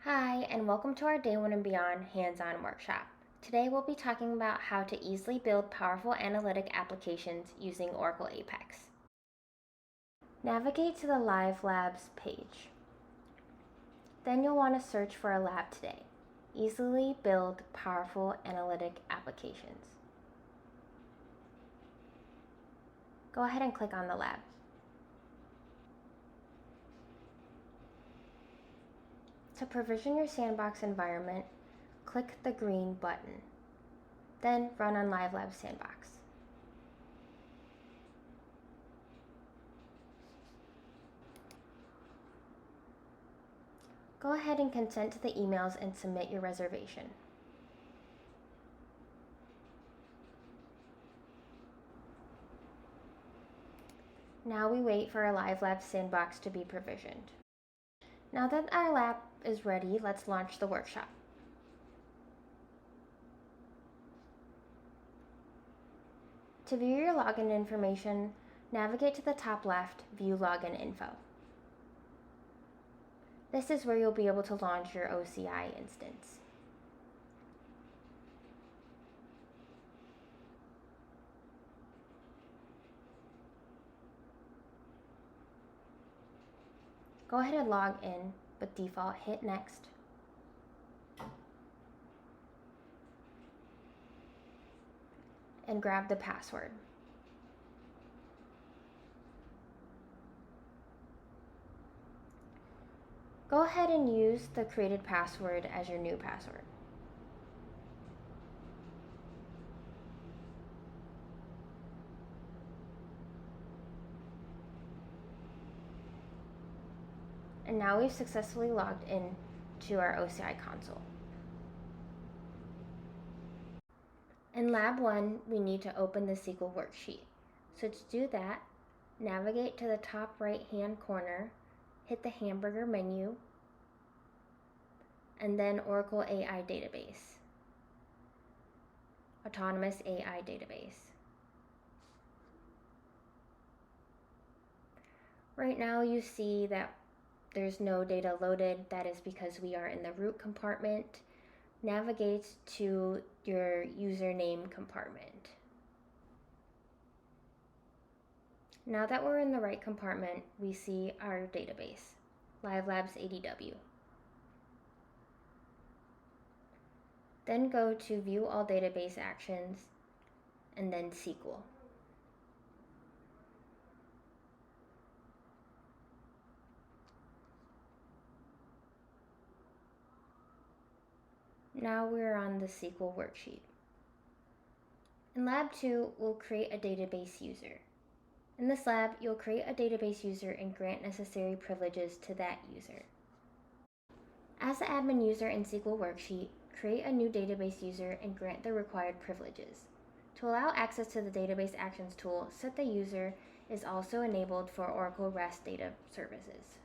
Hi, and welcome to our Day 1 and Beyond hands-on workshop. Today we'll be talking about how to easily build powerful analytic applications using Oracle Apex. Navigate to the Live Labs page. Then you'll want to search for a lab today. Easily build powerful analytic applications. Go ahead and click on the lab. To provision your sandbox environment, click the green button. Then run on Live Labs Sandbox. Go ahead and consent to the emails and submit your reservation. Now we wait for our Live Labs Sandbox to be provisioned. Now that our lab is ready, let's launch the workshop. To view your login information, navigate to the top left, View Login Info. This is where you'll be able to launch your OCI instance. Go ahead and log in, but default hit Next. And grab the password. Go ahead and use the created password as your new password. And now we've successfully logged in to our OCI console. In Lab 1, we need to open the SQL worksheet. So to do that, navigate to the top right-hand corner, hit the hamburger menu, and then Oracle AI Database, Autonomous AI Database. Right now you see that there's no data loaded. That is because we are in the root compartment. Navigate to your username compartment. Now that we're in the right compartment, we see our database, Live Labs ADW. Then go to View All Database Actions, and then SQL. Now we're on the SQL worksheet. In Lab 2, we'll create a database user. In this lab, you'll create a database user and grant necessary privileges to that user. As the admin user in SQL worksheet, create a new database user and grant the required privileges. To allow access to the Database Actions tool, set the user is also enabled for Oracle REST data services.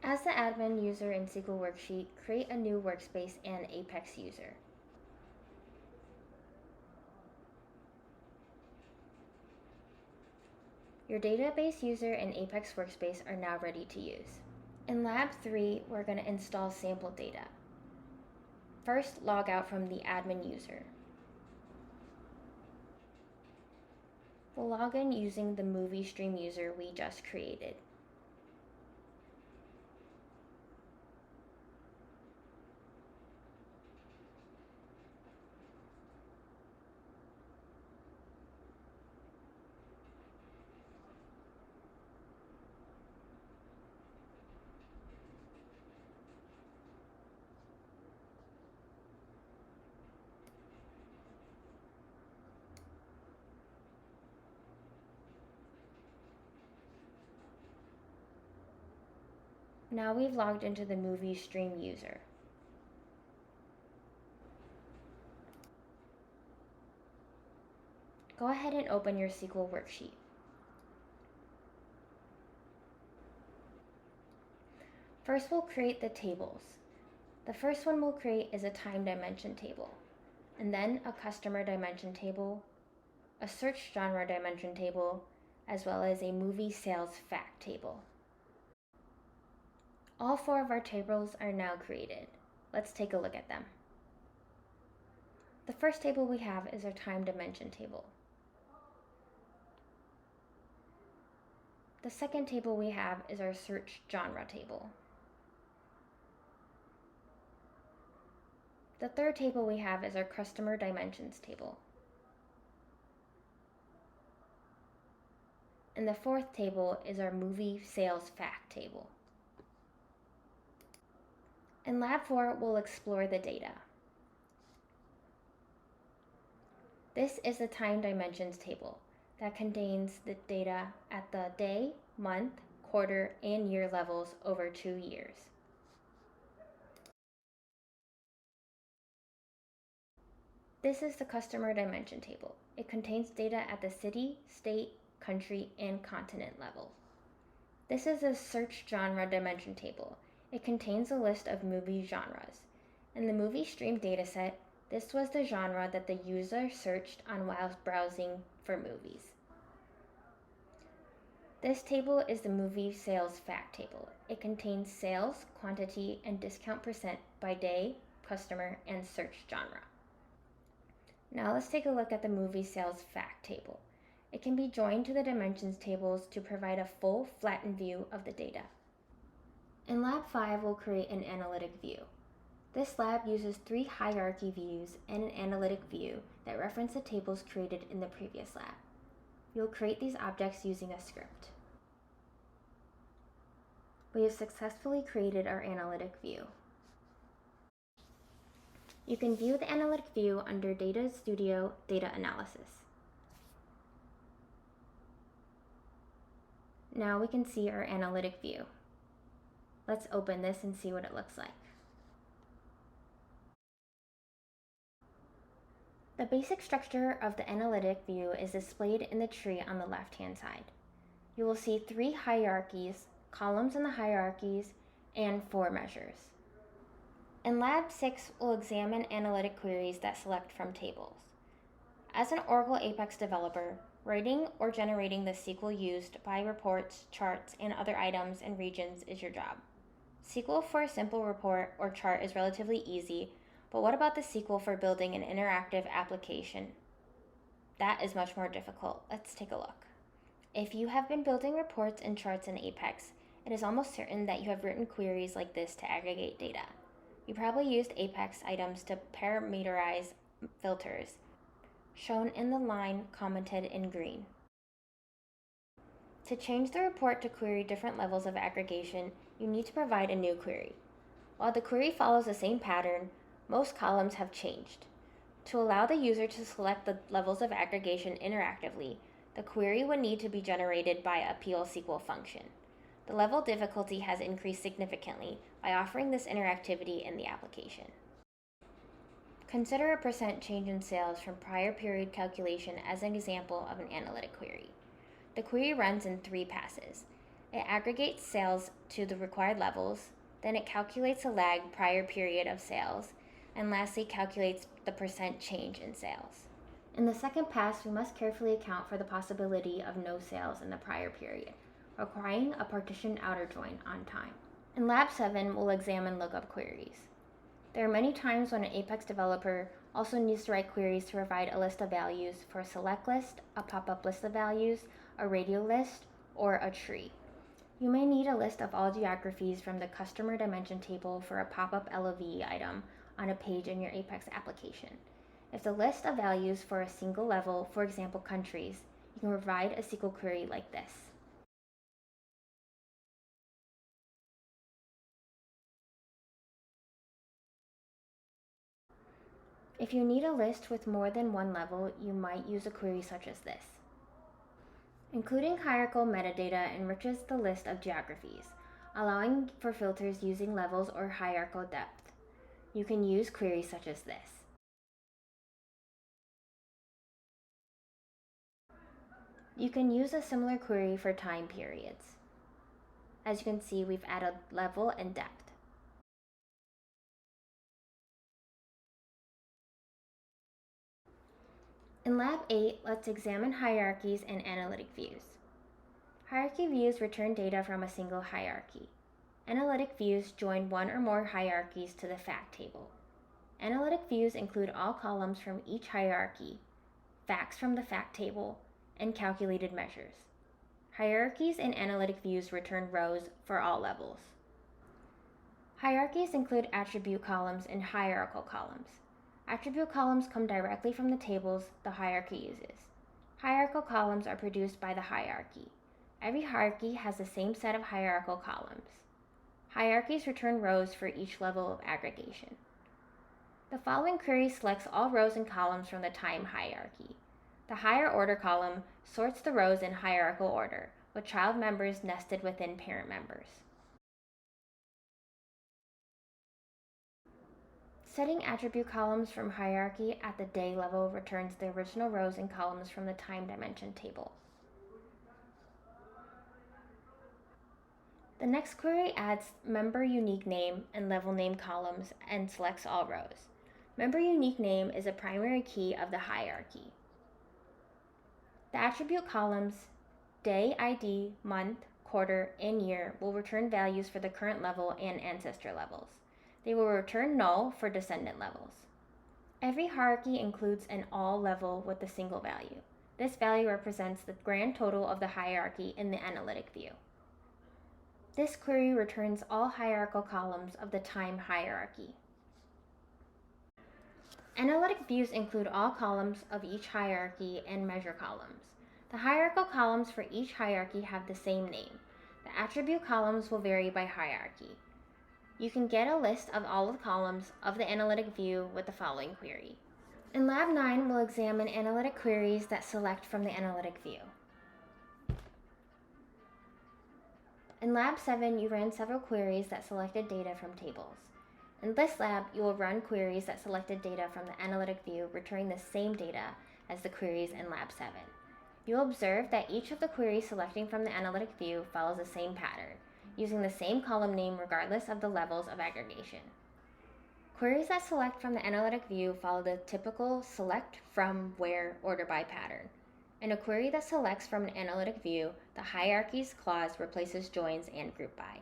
As the admin user in SQL worksheet, create a new workspace and Apex user. Your database user and Apex workspace are now ready to use. In Lab 3, we're going to install sample data. First, log out from the admin user. We'll log in using the movie stream user we just created. Now we've logged into the movie stream user. Go ahead and open your SQL worksheet. First, we'll create the tables. The first one we'll create is a time dimension table, and then a customer dimension table, a search genre dimension table, as well as a movie sales fact table. All 4 of our tables are now created. Let's take a look at them. The first table we have is our time dimension table. The second table we have is our search genre table. The third table we have is our customer dimensions table. And the fourth table is our movie sales fact table. In Lab 4, we'll explore the data. This is the time dimensions table that contains the data at the day, month, quarter, and year levels over 2 years. This is the customer dimension table. It contains data at the city, state, country, and continent level. This is a search genre dimension table. It contains a list of movie genres. In the movie stream dataset, this was the genre that the user searched on while browsing for movies. This table is the movie sales fact table. It contains sales, quantity, and discount percent by day, customer, and search genre. Now let's take a look at the movie sales fact table. It can be joined to the dimensions tables to provide a full flattened view of the data. In Lab 5, we'll create an analytic view. This lab uses 3 hierarchy views and an analytic view that reference the tables created in the previous lab. You'll create these objects using a script. We have successfully created our analytic view. You can view the analytic view under Data Studio Data Analysis. Now we can see our analytic view. Let's open this and see what it looks like. The basic structure of the analytic view is displayed in the tree on the left-hand side. You will see 3 hierarchies, columns in the hierarchies, and 4 measures. In Lab 6, we'll examine analytic queries that select from tables. As an Oracle Apex developer, writing or generating the SQL used by reports, charts, and other items and regions is your job. SQL for a simple report or chart is relatively easy, but what about the SQL for building an interactive application? That is much more difficult. Let's take a look. If you have been building reports and charts in Apex, it is almost certain that you have written queries like this to aggregate data. You probably used Apex items to parameterize filters, shown in the line commented in green. To change the report to query different levels of aggregation, you need to provide a new query. While the query follows the same pattern, most columns have changed. To allow the user to select the levels of aggregation interactively, the query would need to be generated by a PL/SQL function. The level difficulty has increased significantly by offering this interactivity in the application. Consider a percent change in sales from prior period calculation as an example of an analytic query. The query runs in 3 passes. It aggregates sales to the required levels, then it calculates a lag prior period of sales, and lastly calculates the percent change in sales. In the second pass, we must carefully account for the possibility of no sales in the prior period, requiring a partitioned outer join on time. In Lab 7, we'll examine lookup queries. There are many times when an Apex developer also needs to write queries to provide a list of values for a select list, a pop-up list of values, a radio list, or a tree. You may need a list of all geographies from the customer dimension table for a pop-up LOV item on a page in your Apex application. If the list of values for a single level, for example countries, you can provide a SQL query like this. If you need a list with more than one level, you might use a query such as this. Including hierarchical metadata enriches the list of geographies, allowing for filters using levels or hierarchical depth. You can use queries such as this. You can use a similar query for time periods. As you can see, we've added level and depth. In Lab 8, let's examine hierarchies and analytic views. Hierarchy views return data from a single hierarchy. Analytic views join one or more hierarchies to the fact table. Analytic views include all columns from each hierarchy, facts from the fact table, and calculated measures. Hierarchies in analytic views return rows for all levels. Hierarchies include attribute columns and hierarchical columns. Attribute columns come directly from the tables the hierarchy uses. Hierarchical columns are produced by the hierarchy. Every hierarchy has the same set of hierarchical columns. Hierarchies return rows for each level of aggregation. The following query selects all rows and columns from the time hierarchy. The higher order column sorts the rows in hierarchical order, with child members nested within parent members. Setting attribute columns from hierarchy at the day level returns the original rows and columns from the time dimension table. The next query adds member unique name and level name columns and selects all rows. Member unique name is a primary key of the hierarchy. The attribute columns day, ID, month, quarter, and year will return values for the current level and ancestor levels. They will return null for descendant levels. Every hierarchy includes an all level with a single value. This value represents the grand total of the hierarchy in the analytic view. This query returns all hierarchical columns of the time hierarchy. Analytic views include all columns of each hierarchy and measure columns. The hierarchical columns for each hierarchy have the same name. The attribute columns will vary by hierarchy. You can get a list of all the columns of the analytic view with the following query. In Lab 9, we'll examine analytic queries that select from the analytic view. In Lab 7, you ran several queries that selected data from tables. In this lab, you will run queries that selected data from the analytic view, returning the same data as the queries in Lab 7. You'll observe that each of the queries selecting from the analytic view follows the same pattern, using the same column name regardless of the levels of aggregation. Queries that select from the analytic view follow the typical select from where order by pattern. In a query that selects from an analytic view, the hierarchies clause replaces joins and group by.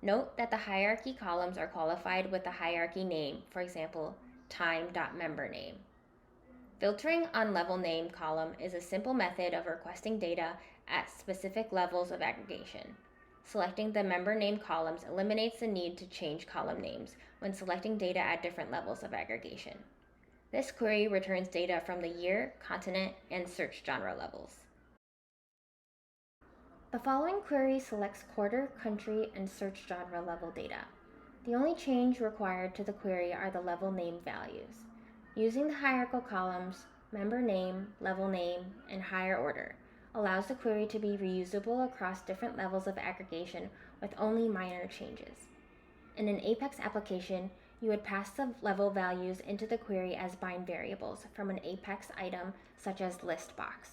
Note that the hierarchy columns are qualified with the hierarchy name, for example, time.membername. Filtering on level name column is a simple method of requesting data at specific levels of aggregation. Selecting the member name columns eliminates the need to change column names when selecting data at different levels of aggregation. This query returns data from the year, continent, and search genre levels. The following query selects quarter, country, and search genre level data. The only change required to the query are the level name values. Using the hierarchical columns, member name, level name, and higher order allows the query to be reusable across different levels of aggregation with only minor changes. In an Apex application, you would pass the level values into the query as bind variables from an Apex item such as list box.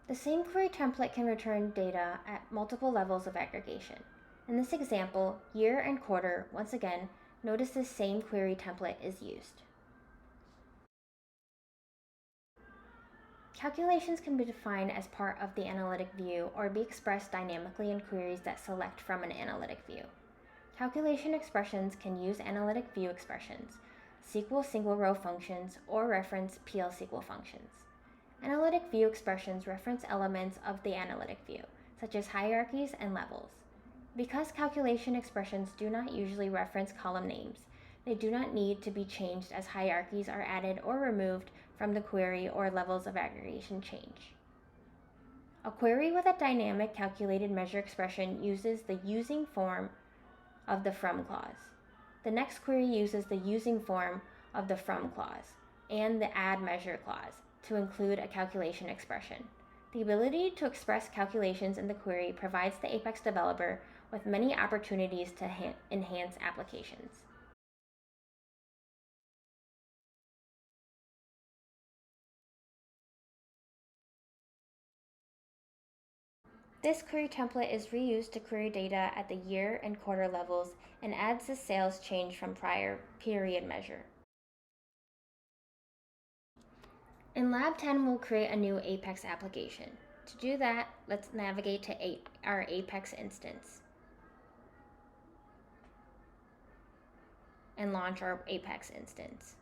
The same query template can return data at multiple levels of aggregation. In this example, year and quarter, once again, notice the same query template is used. Calculations can be defined as part of the analytic view or be expressed dynamically in queries that select from an analytic view. Calculation expressions can use analytic view expressions, SQL single row functions, or reference PL/SQL functions. Analytic view expressions reference elements of the analytic view, such as hierarchies and levels. Because calculation expressions do not usually reference column names, they do not need to be changed as hierarchies are added or removed from the query or levels of aggregation change. A query with a dynamic calculated measure expression uses the using form of the from clause. The next query uses the using form of the from clause and the add measure clause to include a calculation expression. The ability to express calculations in the query provides the Apex developer with many opportunities to enhance applications. This query template is reused to query data at the year and quarter levels and adds the sales change from prior period measure. In Lab 10, we'll create a new Apex application. To do that, let's navigate to our Apex instance. and launch our Apex instance.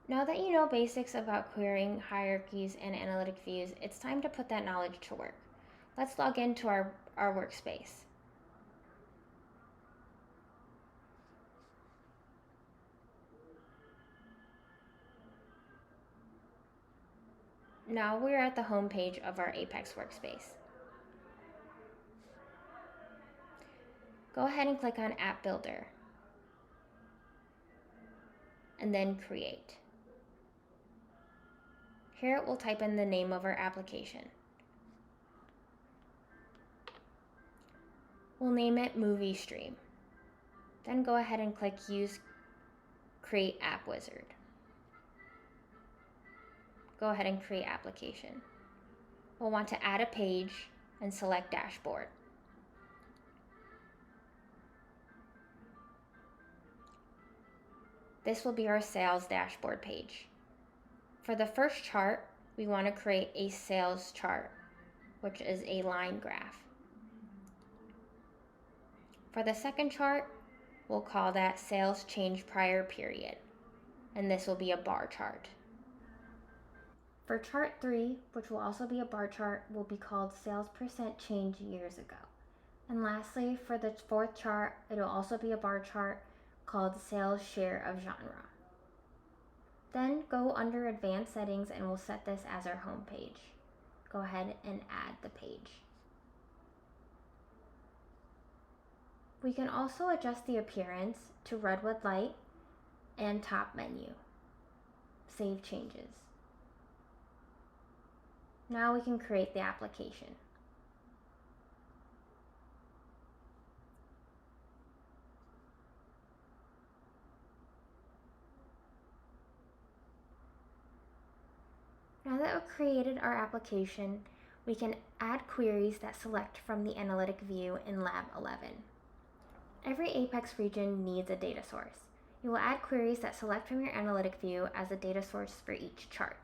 Now that you know basics about querying, hierarchies, and analytic views, it's time to put that knowledge to work. Let's log into our workspace. Now we're at the home page of our Apex workspace. Go ahead and click on App Builder, and then Create. Here we'll type in the name of our application. We'll name it Movie Stream. Then go ahead and click Use Create App Wizard. Go ahead and create application. We'll want to add a page and select Dashboard. This will be our sales dashboard page. For the first chart, we want to create a sales chart, which is a line graph. For the second chart, we'll call that sales change prior period, and this will be a bar chart. For chart 3, which will also be a bar chart, will be called sales percent change years ago. And lastly, for the fourth chart, it will also be a bar chart called sales share of genre. Then go under advanced settings and we'll set this as our home page. Go ahead and add the page. We can also adjust the appearance to redwood light and top menu. Save changes. Now we can create the application. Now that we've created our application, we can add queries that select from the analytic view in Lab 11. Every Apex region needs a data source. You will add queries that select from your analytic view as a data source for each chart.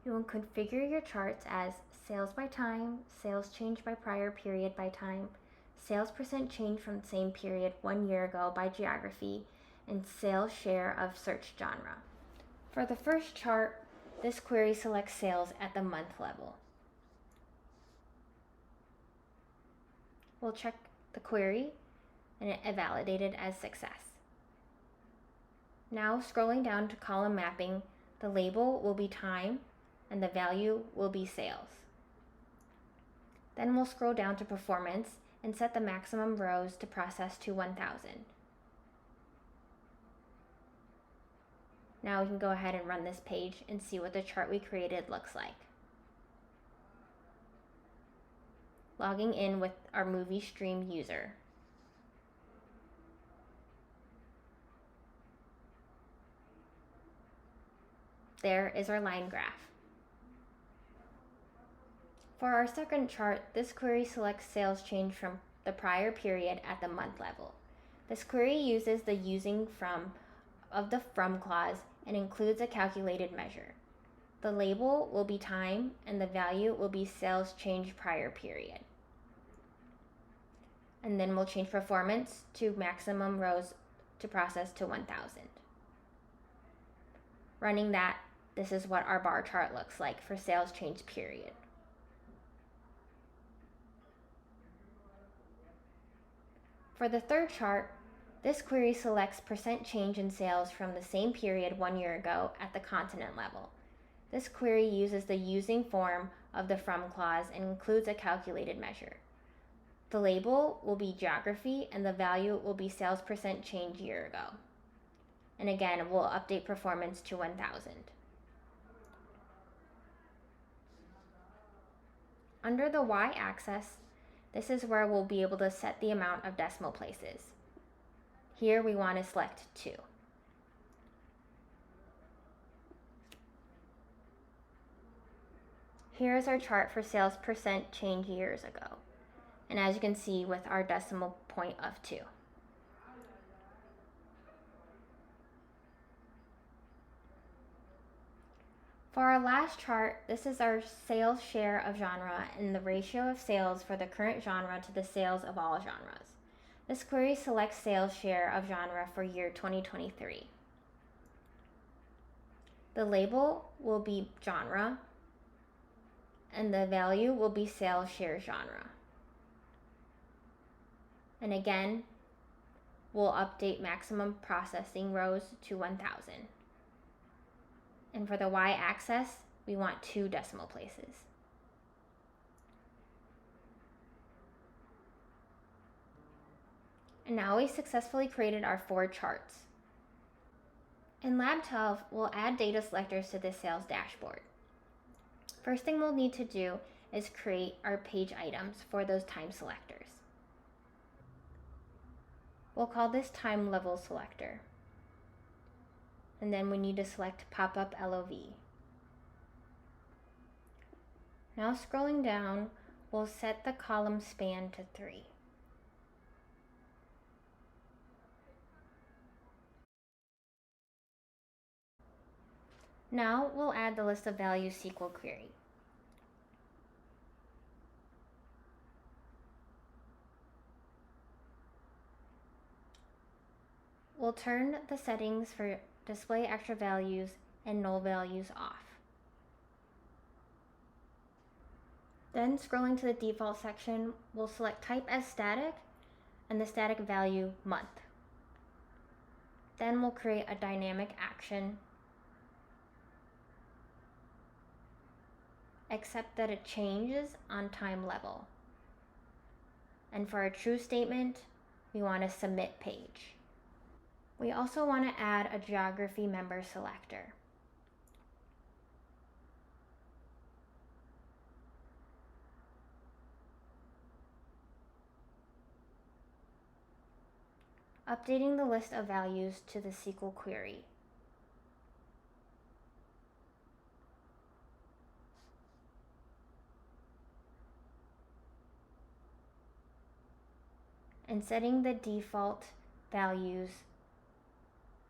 You will configure your charts as sales by time, sales change by prior period by time, sales percent change from the same period 1 year ago by geography, and sales share of search genre. For the first chart, this query selects sales at the month level. We'll check the query and it validated as success. Now scrolling down to column mapping, the label will be time and the value will be sales. Then we'll scroll down to performance and set the maximum rows to process to 1000. Now we can go ahead and run this page and see what the chart we created looks like. Logging in with our movie stream user. There is our line graph. For our second chart, this query selects sales change from the prior period at the month level. This query uses the using from of the from clause and includes a calculated measure. The label will be time and the value will be sales change prior period. And then we'll change performance to maximum rows to process to 1000. Running that, this is what our bar chart looks like for sales change period. For the third chart, this query selects percent change in sales from the same period 1 year ago at the continent level. This query uses the using form of the from clause and includes a calculated measure. The label will be geography and the value will be sales percent change year ago. And again, we'll update performance to 1000. Under the y-axis, this is where we'll be able to set the amount of decimal places. Here we want to select 2. Here is our chart for sales percent change years ago. And as you can see with our decimal point of 2. For our last chart, this is our sales share of genre and the ratio of sales for the current genre to the sales of all genres. This query selects sales share of genre for year 2023. The label will be genre, and the value will be sales share genre. And again, we'll update maximum processing rows to 1000. And for the y-axis, we want 2 decimal places. And now we successfully created our 4 charts. In Lab 12, we'll add data selectors to the sales dashboard. First thing we'll need to do is create our page items for those time selectors. We'll call this time level selector. And then we need to select pop-up LOV. Now scrolling down, we'll set the column span to 3. Now we'll add the list of values SQL query. We'll turn the settings for display extra values and null values off. Then scrolling to the default section, we'll select type as static and the static value month. Then we'll create a dynamic action, except that it changes on time level. And for our true statement, we want a submit page. We also want to add a geography member selector. Updating the list of values to the SQL query. And setting the default values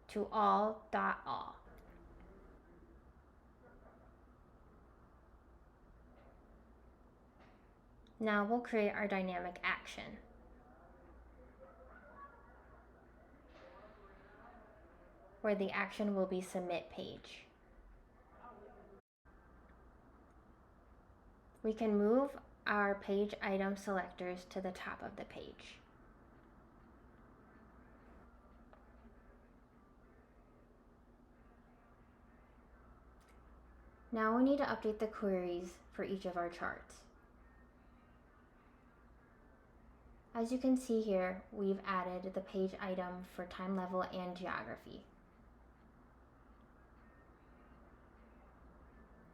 to all.all. Now we'll create our dynamic action. Where the action will be submit page. We can move our page item selectors to the top of the page. Now we need to update the queries for each of our charts. As you can see here, we've added the page item for time level and geography.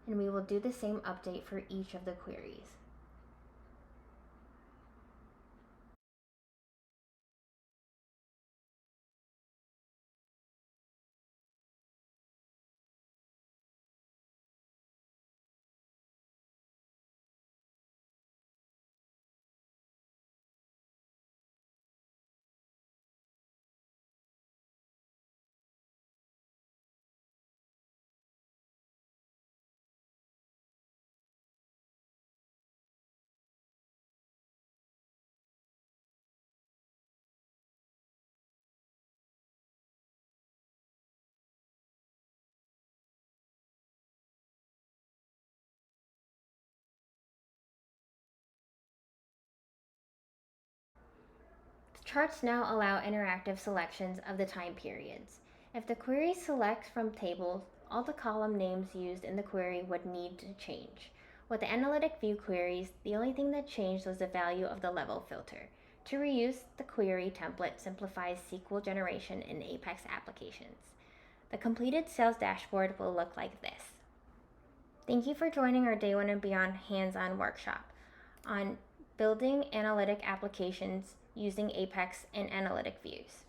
And we will do the same update for each of the queries. Charts now allow interactive selections of the time periods. If the query selects from tables, all the column names used in the query would need to change. With the analytic view queries, the only thing that changed was the value of the level filter. To reuse, the query template simplifies SQL generation in Apex applications. The completed sales dashboard will look like this. Thank you for joining our Day 1 and Beyond hands-on workshop on building analytic applications using Apex and analytic views.